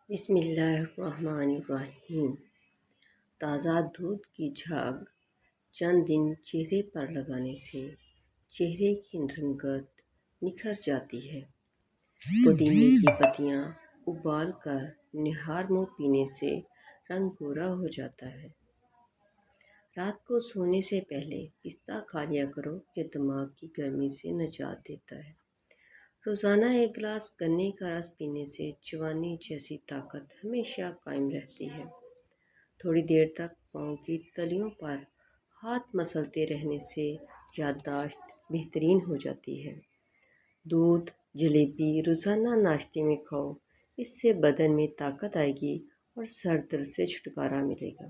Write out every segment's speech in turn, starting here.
بسم اللہ الرحمن الرحیم۔ تازہ دودھ کی جھاگ چند دن چہرے پر لگانے سے چہرے کی رنگت نکھر جاتی ہے۔ پودینے کی پتیاں ابال کر نہار منہ پینے سے رنگ گورا ہو جاتا ہے۔ رات کو سونے سے پہلے پستہ کھا لیا کرو، یہ دماغ کی گرمی سے نجات دیتا ہے۔ روزانہ ایک گلاس گنے کا رس پینے سے جوانی جیسی طاقت ہمیشہ قائم رہتی ہے۔ تھوڑی دیر تک پاؤں کی تلیوں پر ہاتھ مسلتے رہنے سے یادداشت بہترین ہو جاتی ہے۔ دودھ، جلیبی روزانہ ناشتے میں کھاؤ، اس سے بدن میں طاقت آئے گی اور سر درد سے چھٹکارا ملے گا۔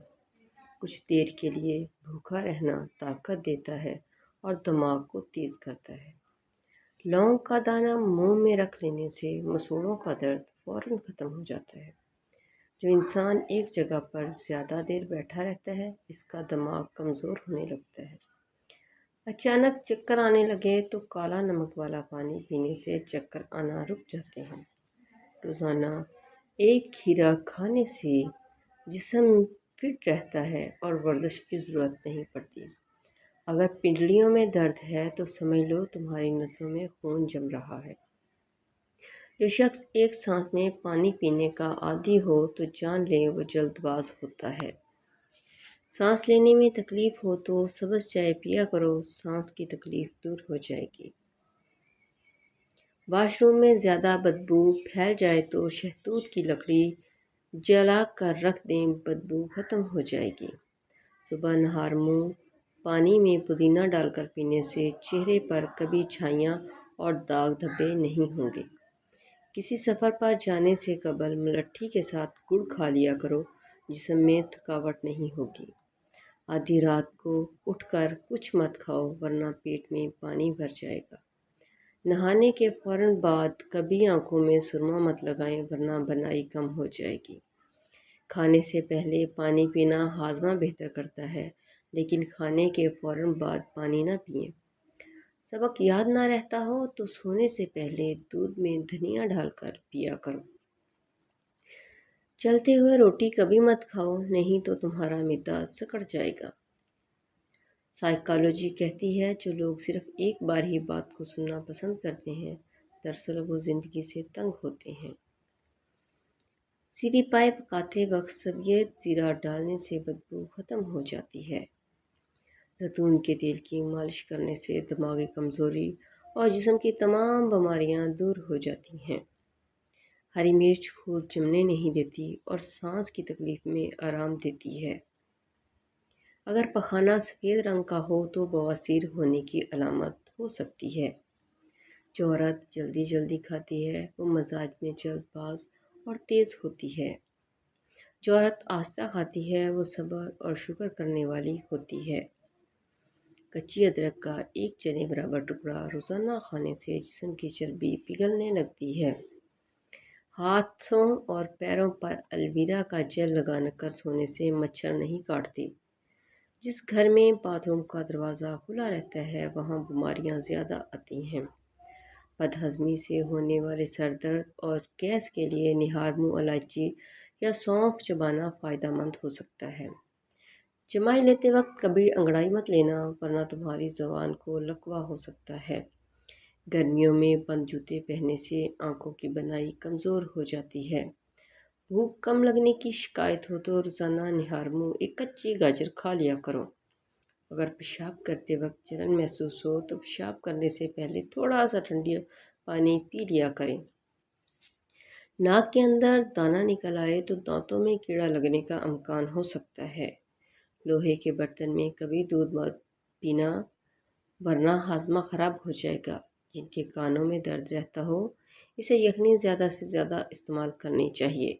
کچھ دیر کے لیے بھوکا رہنا طاقت دیتا ہے اور دماغ کو تیز کرتا ہے۔ لونگ کا دانہ منہ میں رکھ لینے سے مسوڑھوں کا درد فوراً ختم ہو جاتا ہے۔ جو انسان ایک جگہ پر زیادہ دیر بیٹھا رہتا ہے، اس کا دماغ کمزور ہونے لگتا ہے۔ اچانک چکر آنے لگے تو کالا نمک والا پانی پینے سے چکر آنا رک جاتے ہیں۔ روزانہ ایک کھیرا کھانے سے جسم فٹ رہتا ہے اور ورزش کی ضرورت نہیں پڑتی۔ اگر پنڈلیوں میں درد ہے تو سمجھ لو تمہاری نسوں میں خون جم رہا ہے۔ جو شخص ایک سانس میں پانی پینے کا عادی ہو تو جان لیں وہ جلد باز ہوتا ہے۔ سانس لینے میں تکلیف ہو تو سبز چائے پیا کرو، سانس کی تکلیف دور ہو جائے گی۔ واش روم میں زیادہ بدبو پھیل جائے تو شہتوت کی لکڑی جلا کر رکھ دیں، بدبو ختم ہو جائے گی۔ صبح نہار منہ پانی میں پودینہ ڈال کر پینے سے چہرے پر کبھی چھائیاں اور داغ دھبے نہیں ہوں گے۔ کسی سفر پر جانے سے قبل ملٹھی کے ساتھ گڑ کھا لیا کرو، جسم میں تھکاوٹ نہیں ہوگی۔ آدھی رات کو اٹھ کر کچھ مت کھاؤ ورنہ پیٹ میں پانی بھر جائے گا۔ نہانے کے فوراً بعد کبھی آنکھوں میں سرما مت لگائیں ورنہ بنائی کم ہو جائے گی۔ کھانے سے پہلے پانی پینا ہاضمہ بہتر کرتا ہے، لیکن کھانے کے فوراً بعد پانی نہ پئیں۔ سبق یاد نہ رہتا ہو تو سونے سے پہلے دودھ میں دھنیا ڈال کر پیا کرو۔ چلتے ہوئے روٹی کبھی مت کھاؤ، نہیں تو تمہارا معدہ سکڑ جائے گا۔ سائیکالوجی کہتی ہے جو لوگ صرف ایک بار ہی بات کو سننا پسند کرتے ہیں، دراصل وہ زندگی سے تنگ ہوتے ہیں۔ سیری پائے پکاتے وقت سفید زیرہ ڈالنے سے بدبو ختم ہو جاتی ہے۔ زیتون کے تیل کی مالش کرنے سے دماغی کمزوری اور جسم کی تمام بیماریاں دور ہو جاتی ہیں۔ ہری مرچ خون جمنے نہیں دیتی اور سانس کی تکلیف میں آرام دیتی ہے۔ اگر پخانہ سفید رنگ کا ہو تو بواسیر ہونے کی علامت ہو سکتی ہے۔ جو عورت جلدی جلدی کھاتی ہے وہ مزاج میں جلد باز اور تیز ہوتی ہے۔ جو عورت آہستہ کھاتی ہے وہ صبر اور شکر کرنے والی ہوتی ہے۔ کچی ادرک کا ایک چنے برابر ٹکڑا روزانہ کھانے سے جسم کی چربی پگھلنے لگتی ہے۔ ہاتھوں اور پیروں پر الویرا کا جیل لگا کر سونے سے مچھر نہیں کاٹتے۔ جس گھر میں باتھ روم کا دروازہ کھلا رہتا ہے وہاں بیماریاں زیادہ آتی ہیں۔ بد ہضمی سے ہونے والے سر درد اور گیس کے لیے نہار منہ الائچی یا سونف چبانا فائدہ مند ہو سکتا ہے۔ جمائی لیتے وقت کبھی انگڑائی مت لینا ورنہ تمہاری زبان کو لکوہ ہو سکتا ہے۔ گرمیوں میں بند جوتے پہننے سے آنکھوں کی بینائی کمزور ہو جاتی ہے۔ بھوک کم لگنے کی شکایت ہو تو روزانہ نہار منہ ایک کچی گاجر کھا لیا کرو۔ اگر پیشاب کرتے وقت جلن محسوس ہو تو پیشاب کرنے سے پہلے تھوڑا سا ٹھنڈا پانی پی لیا کریں۔ ناک کے اندر دانہ نکل آئے تو دانتوں میں کیڑا لگنے کا امکان ہو سکتا ہے۔ لوہے کے برتن میں کبھی دودھ مت پینا ورنہ ہاضمہ خراب ہو جائے گا۔ جن کے کانوں میں درد رہتا ہو اسے یخنی زیادہ سے زیادہ استعمال کرنی چاہیے۔